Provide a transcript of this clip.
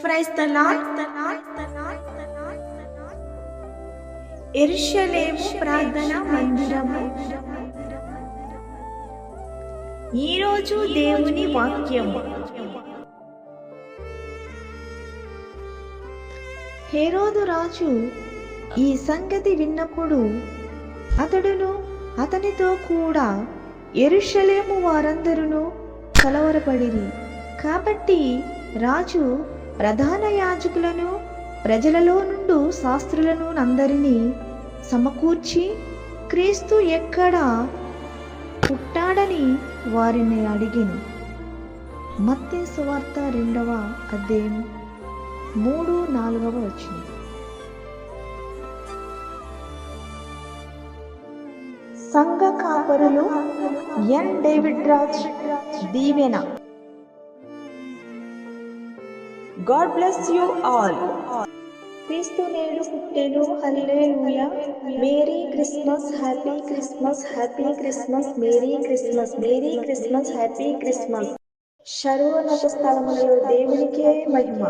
Praise the lord. యెరూషలేము ప్రార్థనా మందిరము. ఈరోజు దేవుని వాక్యము. హేరోదు రాజు ఈ సంగతి విన్నప్పుడు అతడును అతనితో కూడా యెరూషలేము వారందరూ కలవరపడిరి. కాబట్టి రాజు ప్రధాన యాజకులను ప్రజలలో నుండి శాస్త్రులను అందరినీ సమకూర్చి క్రీస్తు ఎక్కడ పుట్టాడని వారిని అడిగిను. మత్తయి సువార్త 2వ అధ్యాయం 3-4 వచనం. సంఘ కాపరులు ఎన్. డేవిడ్ రాజ్ దీవెన. God bless you all. క్రీస్తు నేడు పుట్టెను. Hallelujah. Merry Christmas, happy Christmas, happy Christmas, merry Christmas, merry Christmas, happy Christmas. సర్వోన్నత స్థలములలో దేవునికే మహిమ.